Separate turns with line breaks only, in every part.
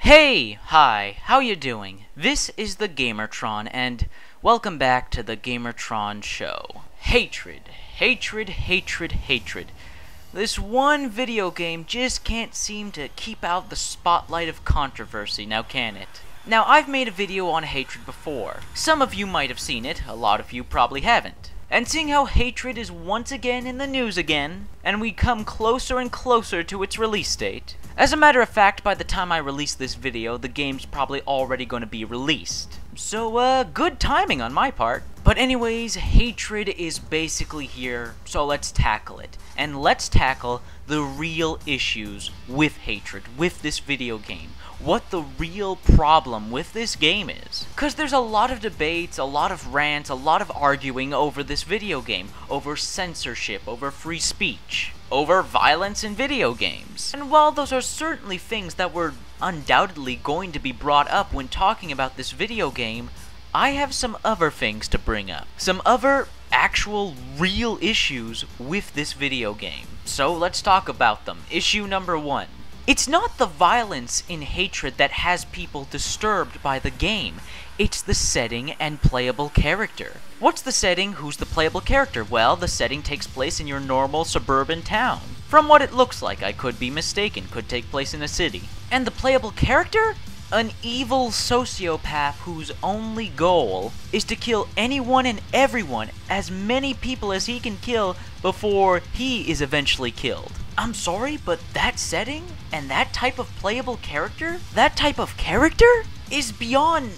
Hey! Hi, how you doing? This is the Gamertron, and welcome back to the Gamertron Show. Hatred, hatred, hatred, hatred. This one video game just can't seem to keep out the spotlight of controversy, now can it? Now, I've made a video on hatred before. Some of you might have seen it, a lot of you probably haven't. And seeing how hatred is once again in the news again, and we come closer and closer to its release date. As a matter of fact, by the time I release this video, the game's probably already going to be released. So, good timing on my part. But anyways, hatred is basically here, so let's tackle it. And let's tackle the real issues with hatred, with this video game. What the real problem with this game is. Because there's a lot of debates, a lot of rants, a lot of arguing over this video game. Over censorship, over free speech, over violence in video games. And while those are certainly things that were undoubtedly going to be brought up when talking about this video game, I have some other things to bring up. Some other actual real issues with this video game. So let's talk about them. Issue number 1. It's not the violence in hatred that has people disturbed by the game. It's the setting and playable character. What's the setting? Who's the playable character? Well, the setting takes place in your normal suburban town. From what it looks like, I could be mistaken, could take place in a city. And the playable character? An evil sociopath whose only goal is to kill anyone and everyone, as many people as he can kill before he is eventually killed. I'm sorry, but that setting and that type of playable character, is beyond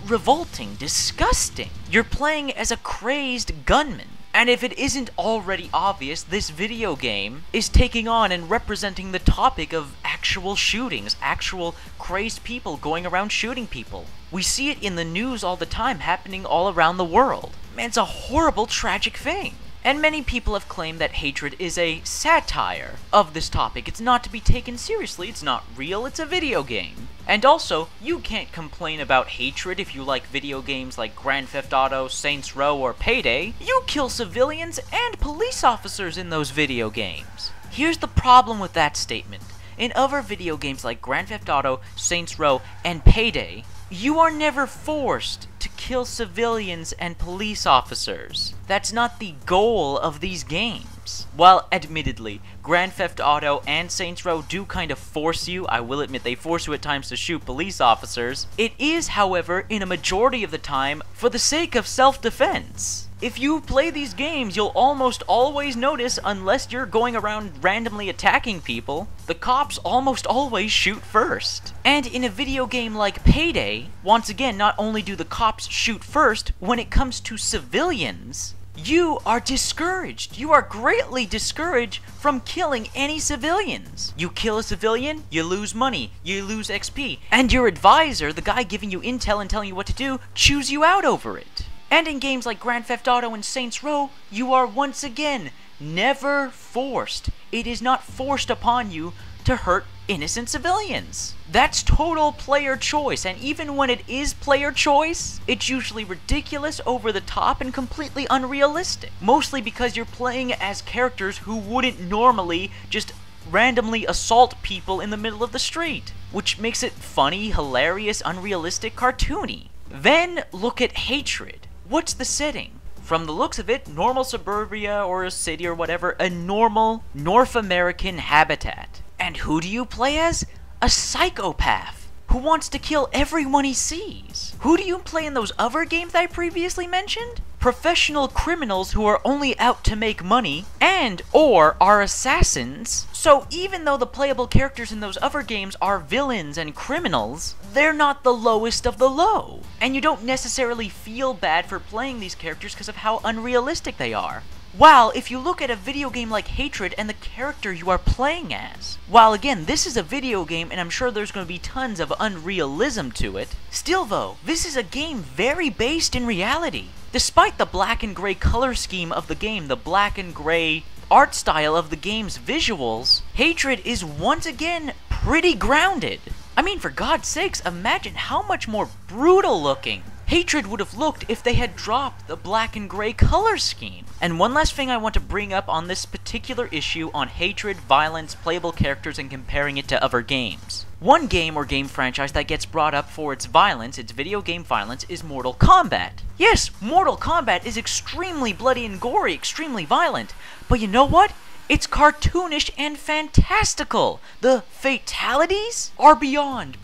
revolting, disgusting. You're playing as a crazed gunman. And if it isn't already obvious, this video game is taking on and representing the topic of actual shootings, actual crazed people going around shooting people. We see it in the news all the time, happening all around the world. Man, it's a horrible, tragic thing. And many people have claimed that hatred is a satire of this topic. It's not to be taken seriously, it's not real, it's a video game. And also, you can't complain about hatred if you like video games like Grand Theft Auto, Saints Row, or Payday. You kill civilians and police officers in those video games. Here's the problem with that statement. In other video games like Grand Theft Auto, Saints Row, and Payday, you are never forced to kill civilians and police officers. That's not the goal of these games. While admittedly, Grand Theft Auto and Saints Row do kind of force you, I will admit they force you at times to shoot police officers, it is, however, in a majority of the time, for the sake of self-defense. If you play these games, you'll almost always notice, unless you're going around randomly attacking people, the cops almost always shoot first. And in a video game like Payday, once again, not only do the cops shoot first, when it comes to civilians, you are discouraged. You are greatly discouraged from killing any civilians. You kill a civilian, you lose money, you lose XP, and your advisor, the guy giving you intel and telling you what to do, chews you out over it. And in games like Grand Theft Auto and Saints Row, you are once again never forced. It is not forced upon you to hurt innocent civilians. That's total player choice, and even when it is player choice, it's usually ridiculous, over the top, and completely unrealistic. Mostly because you're playing as characters who wouldn't normally just randomly assault people in the middle of the street, which makes it funny, hilarious, unrealistic, cartoony. Then look at hatred. What's the setting? From the looks of it, normal suburbia or a city or whatever, a normal North American habitat. And who do you play as? A psychopath who wants to kill everyone he sees. Who do you play in those other games I previously mentioned? Professional criminals who are only out to make money and or are assassins. So even though the playable characters in those other games are villains and criminals, they're not the lowest of the low. And you don't necessarily feel bad for playing these characters because of how unrealistic they are. While if you look at a video game like Hatred and the character you are playing as, while again, this is a video game and I'm sure there's going to be tons of unrealism to it, still though, this is a game very based in reality. Despite the black and gray color scheme of the game, the black and gray art style of the game's visuals, Hatred is once again pretty grounded. I mean, for God's sakes, imagine how much more brutal looking Hatred would have looked if they had dropped the black and gray color scheme. And one last thing I want to bring up on this particular issue on hatred, violence, playable characters, and comparing it to other games. One game or game franchise that gets brought up for its violence, its video game violence, is Mortal Kombat. Yes, Mortal Kombat is extremely bloody and gory, extremely violent. But you know what? It's cartoonish and fantastical. The fatalities are beyond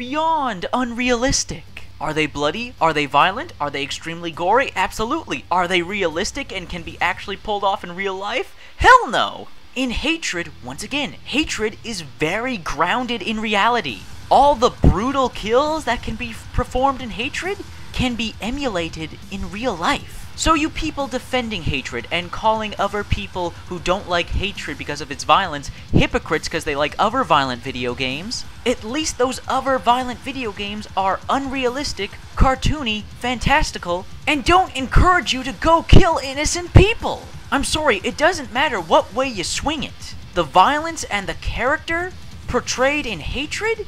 unrealistic. Are they bloody? Are they violent? Are they extremely gory? Absolutely. Are they realistic and can be actually pulled off in real life? Hell no! In Hatred, once again, Hatred is very grounded in reality. All the brutal kills that can be performed in Hatred can be emulated in real life. So you people defending Hatred and calling other people who don't like Hatred because of its violence hypocrites because they like other violent video games, at least those other violent video games are unrealistic, cartoony, fantastical, and don't encourage you to go kill innocent people. I'm sorry, it doesn't matter what way you swing it. The violence and the character portrayed in Hatred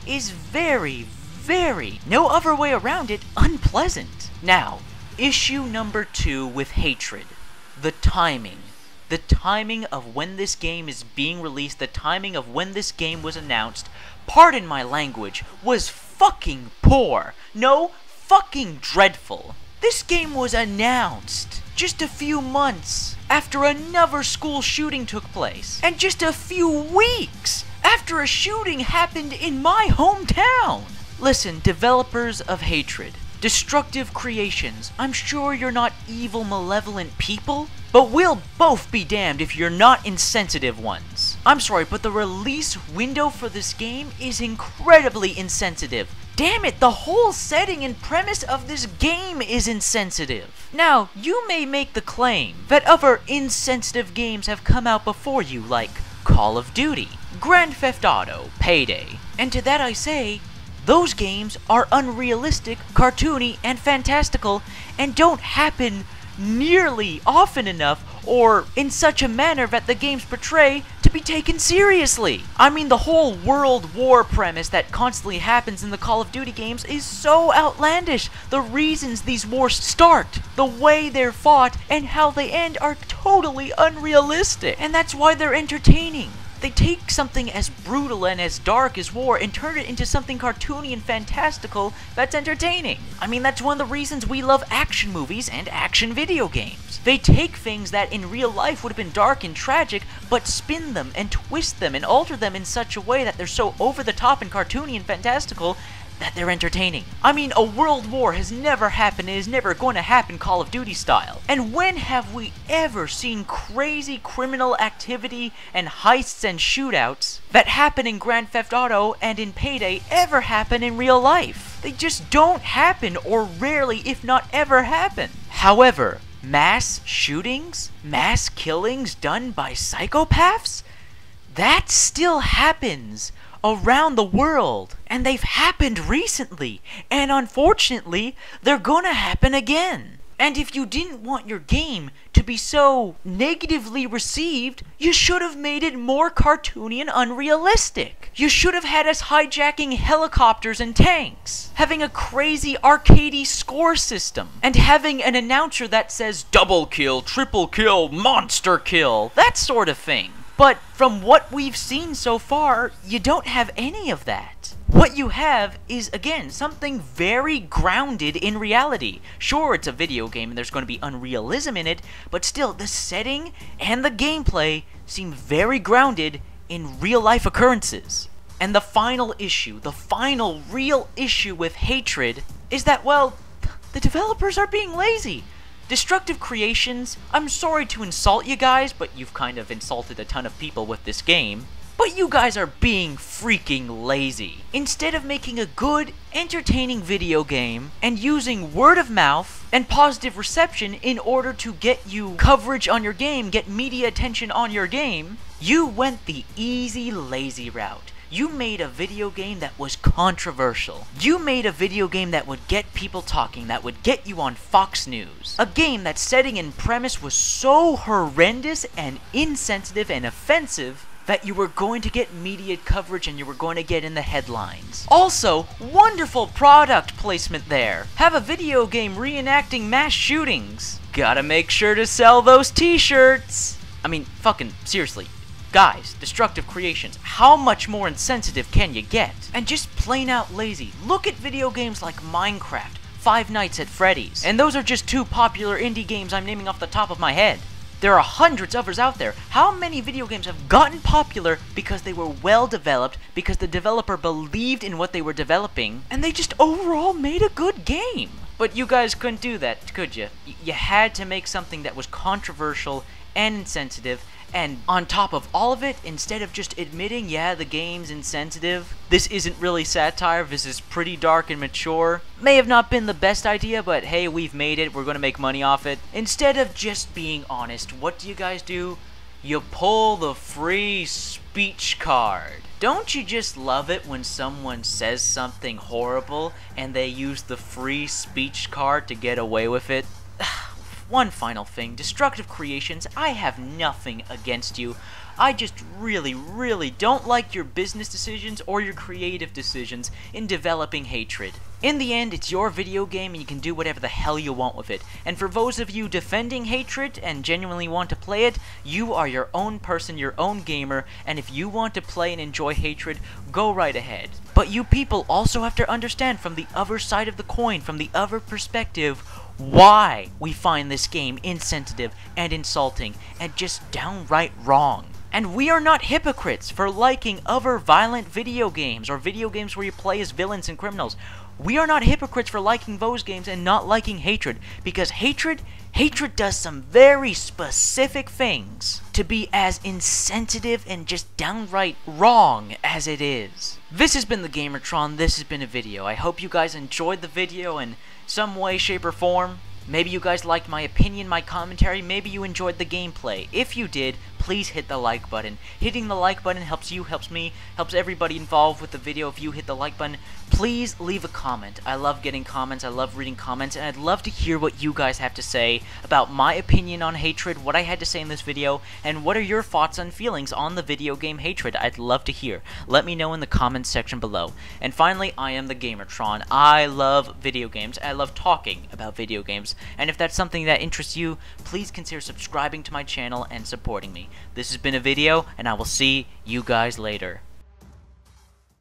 is very, no other way around it, unpleasant. Now, issue number 2 with Hatred. The timing. The timing of when this game is being released, the timing of when this game was announced, pardon my language, was fucking poor. No, fucking dreadful. This game was announced just a few months after another school shooting took place, and just a few weeks after a shooting happened in my hometown. Listen, developers of Hatred, Destructive Creations, I'm sure you're not evil, malevolent people, but we'll both be damned if you're not insensitive ones. I'm sorry, but the release window for this game is incredibly insensitive. Damn it, the whole setting and premise of this game is insensitive. Now, you may make the claim that other insensitive games have come out before you, like Call of Duty, Grand Theft Auto, Payday, and to that I say, those games are unrealistic, cartoony, and fantastical, and don't happen nearly often enough or in such a manner that the games portray to be taken seriously. I mean, the whole world war premise that constantly happens in the Call of Duty games is so outlandish. The reasons these wars start, the way they're fought, and how they end are totally unrealistic, and that's why they're entertaining. They take something as brutal and as dark as war and turn it into something cartoony and fantastical that's entertaining. I mean, that's one of the reasons we love action movies and action video games. They take things that in real life would have been dark and tragic, but spin them and twist them and alter them in such a way that they're so over the top and cartoony and fantastical that they're entertaining. I mean, a world war has never happened and is never going to happen Call of Duty style. And when have we ever seen crazy criminal activity and heists and shootouts that happen in Grand Theft Auto and in Payday ever happen in real life? They just don't happen, or rarely, if not ever, happen. However, mass shootings, mass killings done by psychopaths? That still happens around the world, and they've happened recently, and unfortunately, they're gonna happen again. And if you didn't want your game to be so negatively received, you should have made it more cartoony and unrealistic. You should have had us hijacking helicopters and tanks, having a crazy arcadey score system, and having an announcer that says double kill, triple kill, monster kill, that sort of thing. But from what we've seen so far, you don't have any of that. What you have is, again, something very grounded in reality. Sure, it's a video game and there's going to be unrealism in it, but still, the setting and the gameplay seem very grounded in real-life occurrences. And the final issue, the final real issue with Hatred is that, well, the developers are being lazy. Destructive Creations, I'm sorry to insult you guys, but you've kind of insulted a ton of people with this game, but you guys are being freaking lazy. Instead of making a good, entertaining video game and using word of mouth and positive reception in order to get you coverage on your game, get media attention on your game, you went the easy, lazy route. You made a video game that was controversial. You made a video game that would get people talking, that would get you on Fox News. A game that setting and premise was so horrendous and insensitive and offensive that you were going to get media coverage and you were going to get in the headlines. Also, wonderful product placement there. Have a video game reenacting mass shootings. Gotta make sure to sell those t-shirts. I mean, fucking seriously. Guys, Destructive Creations, how much more insensitive can you get? And just plain out lazy. Look at video games like Minecraft, Five Nights at Freddy's. And those are just 2 popular indie games I'm naming off the top of my head. There are hundreds of others out there. How many video games have gotten popular because they were well developed, because the developer believed in what they were developing, and they just overall made a good game? But you guys couldn't do that, could you? You had to make something that was controversial and insensitive, and on top of all of it, instead of just admitting, yeah, the game's insensitive, this isn't really satire, this is pretty dark and mature, may have not been the best idea, but hey, we've made it, we're gonna make money off it. Instead of just being honest, what do you guys do? You pull the free speech card. Don't you just love it when someone says something horrible and they use the free speech card to get away with it? One final thing, Destructive Creations, I have nothing against you. I just really don't like your business decisions or your creative decisions in developing hatred. In the end, it's your video game and you can do whatever the hell you want with it. And for those of you defending hatred and genuinely want to play it, you are your own person, your own gamer, and if you want to play and enjoy hatred, go right ahead. But you people also have to understand from the other side of the coin, from the other perspective, why we find this game insensitive and insulting and just downright wrong. And we are not hypocrites for liking other violent video games or video games where you play as villains and criminals. We are not hypocrites for liking those games and not liking hatred, because hatred does some very specific things to be as insensitive and just downright wrong as it is. This has been the Gamertron, this has been a video. I hope you guys enjoyed the video in some way, shape, or form. Maybe you guys liked my opinion, my commentary, maybe you enjoyed the gameplay. If you did, please hit the like button. Hitting the like button helps you, helps me, helps everybody involved with the video. If you hit the like button, please leave a comment. I love getting comments, I love reading comments, and I'd love to hear what you guys have to say about my opinion on hatred, what I had to say in this video, and what are your thoughts and feelings on the video game Hatred. I'd love to hear. Let me know in the comments section below. And finally, I am the Gamertron. I love video games. I love talking about video games. And if that's something that interests you, please consider subscribing to my channel and supporting me. This has been a video, and I will see you guys later.